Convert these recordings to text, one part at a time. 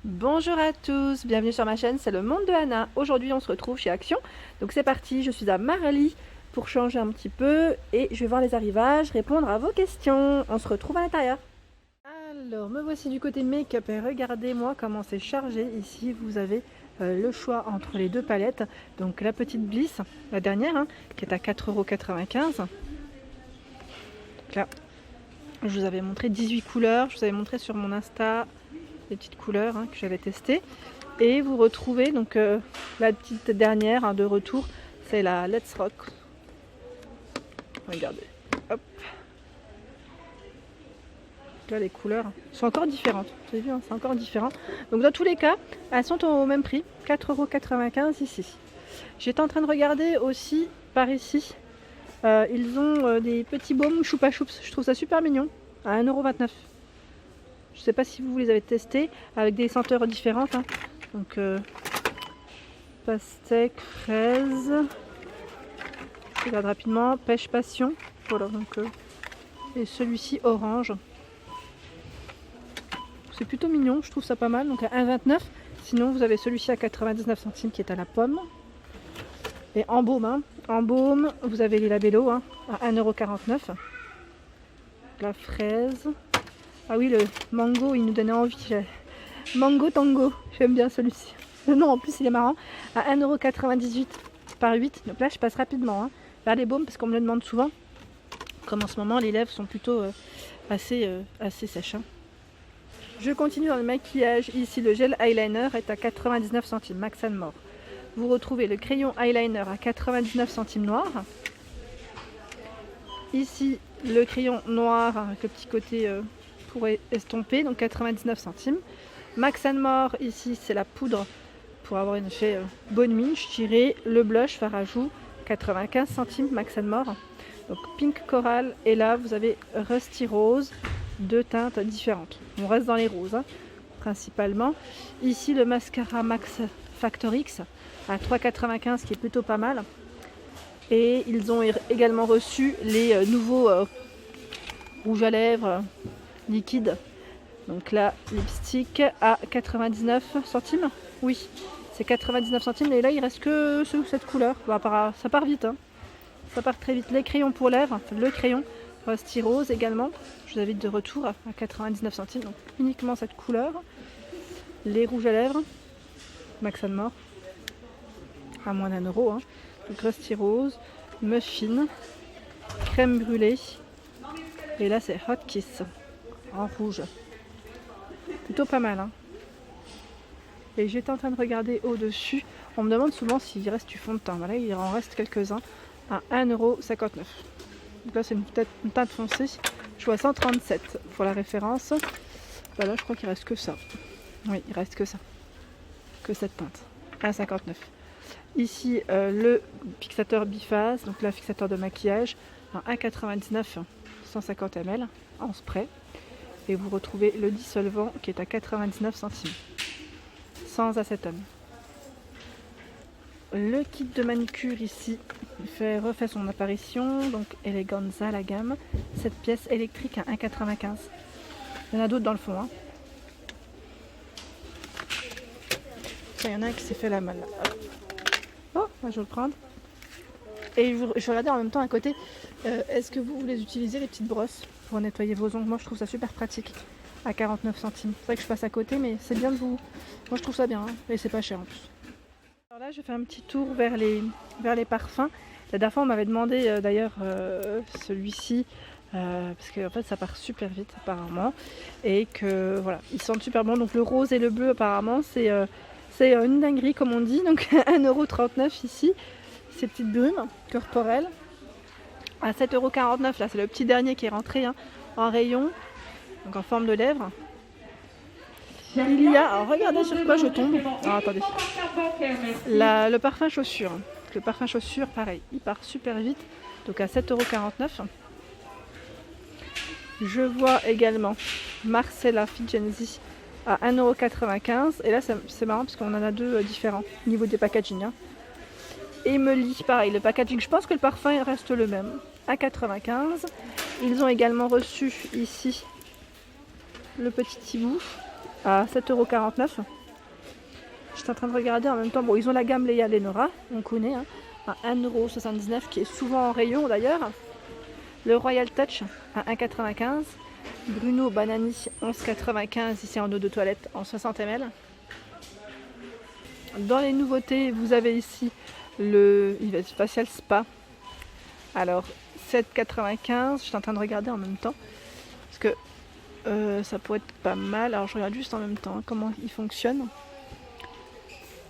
Bonjour à tous, bienvenue sur ma chaîne, c'est le monde de Anna. Aujourd'hui on se retrouve chez Action. Donc c'est parti, je suis à Marly pour changer un petit peu et je vais voir les arrivages, répondre à vos questions. On se retrouve à l'intérieur. Alors me voici du côté make-up et regardez-moi comment c'est chargé. Ici vous avez le choix entre les deux palettes. Donc la petite Bliss, la dernière, qui est à 4,95 €. Là, je vous avais montré 18 couleurs, je vous avais montré sur mon Insta les petites couleurs que j'avais testées. Et vous retrouvez donc la petite dernière de retour, c'est la Let's Rock. Regardez, hop. Là les couleurs sont encore différentes, vous avez vu, c'est encore différent. Donc dans tous les cas, elles sont au même prix, 4,95 € ici. J'étais en train de regarder aussi par ici, ils ont des petits baumes Choupa Choups, je trouve ça super mignon, à 1,29 €. Je ne sais pas si vous les avez testés avec des senteurs différentes. Donc pastèque, fraise. Je regarde rapidement. Pêche passion. Voilà donc. Et celui-ci orange. C'est plutôt mignon, je trouve ça pas mal. Donc à 1,29 €. Sinon vous avez celui-ci à 99 centimes qui est à la pomme. Et en baume, en baume, vous avez les labellos à 1,49 €. La fraise. Ah oui, le mango, il nous donnait envie. Mango tango, j'aime bien celui-ci. Le nom en plus, il est marrant. À 1,98 € par 8. Donc là, je passe rapidement vers les baumes parce qu'on me le demande souvent. Comme en ce moment, les lèvres sont plutôt assez sèches. Je continue dans le maquillage. Ici, le gel eyeliner est à 99 centimes, Max & More. Vous retrouvez le crayon eyeliner à 99 centimes noir. Ici, le crayon noir avec le petit côté pour estomper, donc 99 centimes. Max & More, ici c'est la poudre pour avoir un effet bonne mine, je dirais. Le blush Farajou, 95 centimes, Max & More. Donc pink coral, et là vous avez Rusty Rose, deux teintes différentes. On reste dans les roses principalement. Ici le mascara Max Factor X à 3,95 € qui est plutôt pas mal. Et ils ont également reçu les nouveaux rouges à lèvres liquide. Donc là, lipstick à 99 centimes. Oui, c'est 99 centimes. Et là, il reste que cette couleur. Bah, ça part vite. Ça part très vite. Les crayons pour lèvres, le crayon Rusty Rose également. Je vous invite de retour à 99 centimes. Donc uniquement cette couleur. Les rouges à lèvres, Max & More, à moins d'1 €. Donc Rusty Rose, Muffin, crème brûlée. Et là, c'est Hot Kiss en rouge. Plutôt pas mal. Et j'étais en train de regarder au-dessus. On me demande souvent s'il reste du fond de teint. Voilà, il en reste quelques-uns à 1,59 €. Donc là, c'est une teinte foncée. Je vois 137 pour la référence. Voilà, je crois qu'il reste que ça. Oui, il reste que ça. Que cette teinte. 1,59 €. Ici, le fixateur biphase. Donc là, fixateur de maquillage. 1,99 €, 150 ml en spray. Et vous retrouvez le dissolvant qui est à 99 centimes, sans acétone. Le kit de manucure ici refait son apparition, donc Eleganza la gamme. Cette pièce électrique à 1,95 €. Il y en a d'autres dans le fond. Il y en a un qui s'est fait la malle. Oh, moi je vais le prendre. Et je regardais en même temps à côté, est-ce que vous voulez utiliser les petites brosses pour nettoyer vos ongles? Moi je trouve ça super pratique, à 49 centimes. C'est vrai que je passe à côté, mais c'est bien de vous... Moi je trouve ça bien, et c'est pas cher en plus. Alors là je fais un petit tour vers les parfums. La dernière fois on m'avait demandé d'ailleurs celui-ci, parce qu'en fait ça part super vite apparemment, et que voilà, ils sentent super bon. Donc le rose et le bleu apparemment c'est une dinguerie comme on dit, donc 1,39 € ici. Ces petites brumes corporelles à 7,49 €. Là c'est le petit dernier qui est rentré en rayon, donc en forme de lèvres. Il y a, alors regardez sur quoi je tombe. Alors attendez, le parfum chaussure. Le parfum chaussure pareil, il part super vite, donc à 7,49 €. Je vois également Marcella Figenzi à 1,95 €. Et là c'est marrant parce qu'on en a deux différents au niveau des packaging. Emily, pareil, le packaging, je pense que le parfum reste le même, à 95 €. Ils ont également reçu ici le petit hibou à 7,49 €. Je suis en train de regarder en même temps. Bon, ils ont la gamme Léa Lénora, on connaît, hein, à 1,79 € qui est souvent en rayon d'ailleurs. Le Royal Touch à 1,95 €. Bruno Banani 11,95 € ici en eau de toilette en 60 ml. Dans les nouveautés, vous avez ici le Yves Facial Spa. Alors 7,95 €. Je suis en train de regarder en même temps parce que ça pourrait être pas mal. Alors je regarde juste en même temps comment il fonctionne.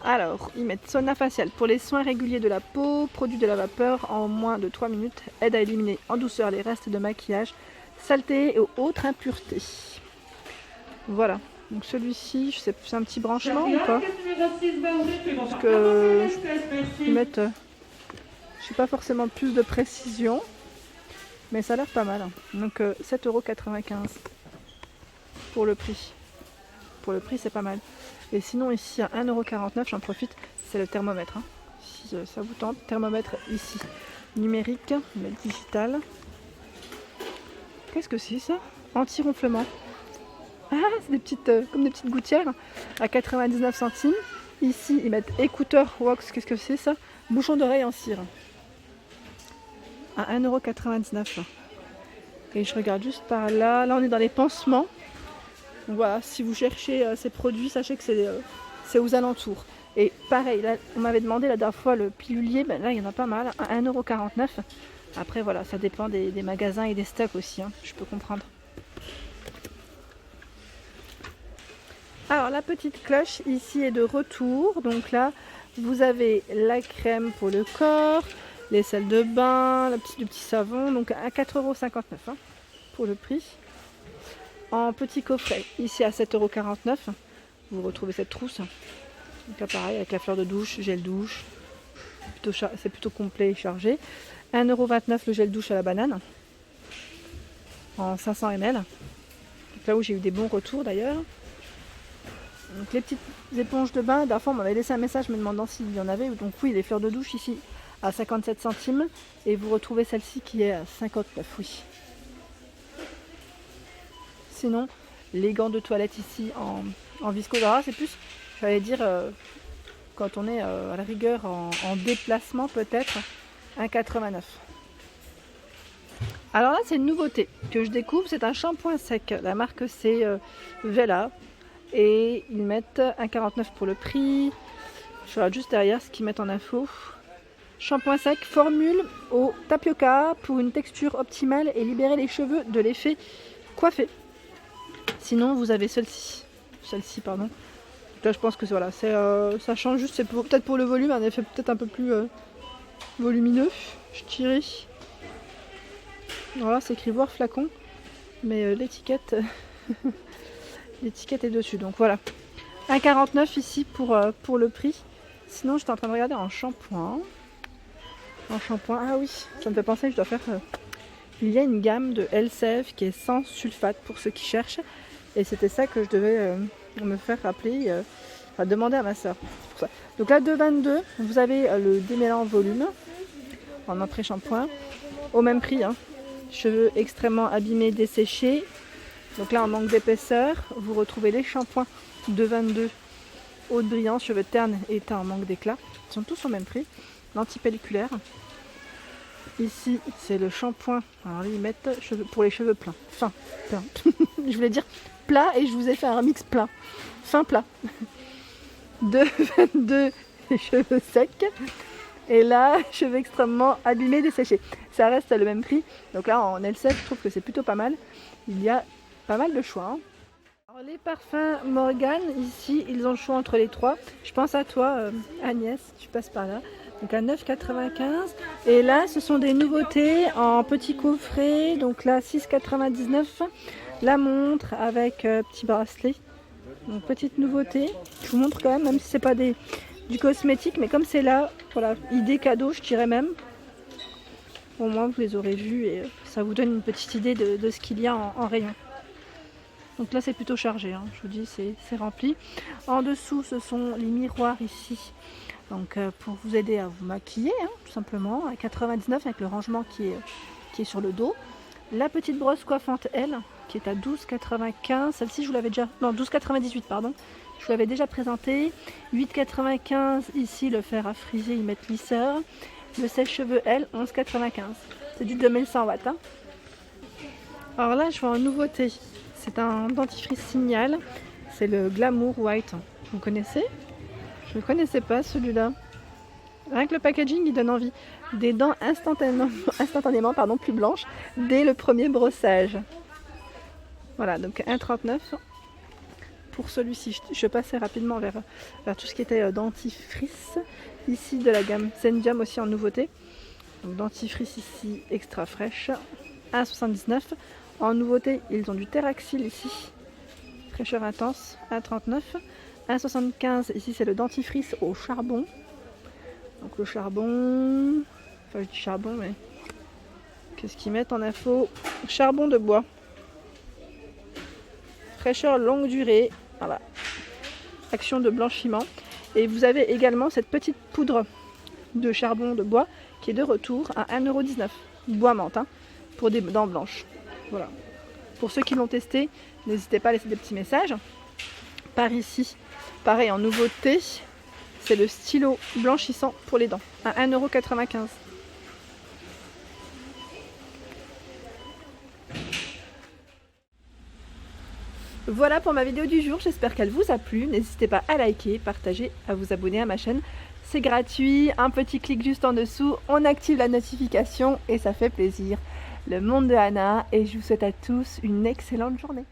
Alors, ils mettent sauna facial pour les soins réguliers de la peau, produit de la vapeur en moins de 3 minutes, aide à éliminer en douceur les restes de maquillage, saleté et autres impuretés. Voilà, donc celui-ci, je sais, c'est un petit branchement ou pas? Parce que ils mettent, je sais pas forcément plus de précision, mais ça a l'air pas mal. Donc 7,95 € pour le prix. Pour le prix, c'est pas mal. Et sinon ici à 1,49 €, j'en profite, c'est le thermomètre. Hein. Si ça vous tente, thermomètre ici, numérique, mais digital. Qu'est-ce que c'est ça? Anti-ronflement. Ah, c'est des petites, comme des petites gouttières à 99 centimes. Ici, ils mettent écouteur wax, qu'est-ce que c'est ça? Bouchon d'oreille en cire. À 1,99 €. Et je regarde juste par là. Là, on est dans les pansements. Donc voilà, si vous cherchez ces produits, sachez que c'est aux alentours. Et pareil, là, on m'avait demandé la dernière fois le pilulier, ben là il y en a pas mal, à 1,49 €. Après voilà, ça dépend des magasins et des stocks aussi, hein, je peux comprendre. Alors la petite cloche ici est de retour. Donc là, vous avez la crème pour le corps, les sels de bain, le petit savon, donc à 4,59 € hein, pour le prix. En petit coffret, ici à 7,49 €, vous retrouvez cette trousse. Donc là pareil, avec la fleur de douche, gel douche, c'est plutôt complet et chargé. 1,29 € le gel douche à la banane, en 500 ml. Donc là où j'ai eu des bons retours d'ailleurs. Donc les petites éponges de bain, d'avant on m'avait laissé un message me demandant s'il y en avait. Donc oui, les fleurs de douche ici à 57 centimes. Et vous retrouvez celle-ci qui est à 59, oui. Sinon, les gants de toilette ici en viscose. Alors là, c'est plus, j'allais dire, quand on est à la rigueur en déplacement peut-être, 1,89 €. Alors là, c'est une nouveauté que je découvre, c'est un shampoing sec. La marque c'est Vela. Et ils mettent 1,49 € pour le prix. Je regarde juste derrière ce qu'ils mettent en info. Shampoing sec, formule au tapioca pour une texture optimale et libérer les cheveux de l'effet coiffé. Sinon, vous avez celle-ci, pardon. Donc là, je pense que voilà, ça change juste, c'est peut-être pour le volume, un effet peut-être un peu plus volumineux, je dirais. Voilà, c'est écrit voir flacon, mais l'étiquette, l'étiquette est dessus. Donc voilà, 1,49 € ici pour le prix. Sinon, j'étais en train de regarder en shampoing. Ah oui, ça me fait penser que je dois faire. Il y a une gamme de LCF qui est sans sulfate pour ceux qui cherchent. Et c'était ça que je devais me faire rappeler, demander à ma soeur. Donc là, 2,22 €, vous avez le démêlant volume en entrée shampoing. Au même prix, hein. Cheveux extrêmement abîmés, desséchés. Donc là, en manque d'épaisseur, vous retrouvez les shampoings 2,22 € haute brillance, cheveux ternes et teints en manque d'éclat. Ils sont tous au même prix. L'antipelliculaire. Ici, c'est le shampoing. Alors là, ils mettent pour les cheveux pleins. Fin, plein. Je voulais dire plat et je vous ai fait un mix plat. Fin plat. 2,22 € les cheveux secs. Et là, cheveux extrêmement abîmés, desséchés. Ça reste le même prix. Donc là, en L7, je trouve que c'est plutôt pas mal. Il y a pas mal de choix. Hein. Alors, les parfums Morgane, ici, ils ont le choix entre les trois. Je pense à toi, Agnès, tu passes par là. Donc à 9,95 €. Et là, ce sont des nouveautés en petit coffret. Donc là, 6,99 €. La montre avec petit bracelet. Donc petite nouveauté. Je vous montre quand même si c'est pas du cosmétique. Mais comme c'est là, voilà, idée cadeau, je dirais même. Au moins, vous les aurez vus et ça vous donne une petite idée de ce qu'il y a en rayon. Donc là, c'est plutôt chargé. Hein. Je vous dis, c'est rempli. En dessous, ce sont les miroirs ici. Donc pour vous aider à vous maquiller, hein, tout simplement, à 99 € avec le rangement qui est sur le dos. La petite brosse coiffante, elle, qui est à 12,95. Celle-ci, je vous l'avais déjà... Non, 12,98, pardon. Je vous l'avais déjà présenté. 8,95 ici, le fer à friser, ils mettent lisseur. Le sèche-cheveux, elle, 11,95. C'est du 2100 watts. Hein. Alors là, je vois une nouveauté. C'est un dentifrice Signal. C'est le Glamour White. Vous connaissez? Je ne connaissais pas celui-là. Rien que le packaging, il donne envie. Des dents instantanément plus blanches dès le premier brossage. Voilà, donc 1,39. Pour celui-ci, je passais rapidement vers tout ce qui était dentifrice. Ici, de la gamme Zendium aussi en nouveauté. Donc dentifrice ici, extra fraîche. 1,79. En nouveauté, ils ont du Teraxil ici. Fraîcheur intense, 1,39. 1,75. Ici, c'est le dentifrice au charbon. Donc le charbon, enfin je dis charbon, mais qu'est-ce qu'ils mettent en info? Charbon de bois. Fraîcheur longue durée, voilà. Action de blanchiment. Et vous avez également cette petite poudre de charbon de bois qui est de retour à 1,19 €. Bois menthe, hein, pour des dents blanches. Voilà. Pour ceux qui l'ont testé, n'hésitez pas à laisser des petits messages. Par ici, pareil en nouveauté. C'est le stylo blanchissant pour les dents, à 1,95 €. Voilà pour ma vidéo du jour, j'espère qu'elle vous a plu. N'hésitez pas à liker, partager, à vous abonner à ma chaîne. C'est gratuit, un petit clic juste en dessous, on active la notification et ça fait plaisir. Le monde de Anna et je vous souhaite à tous une excellente journée.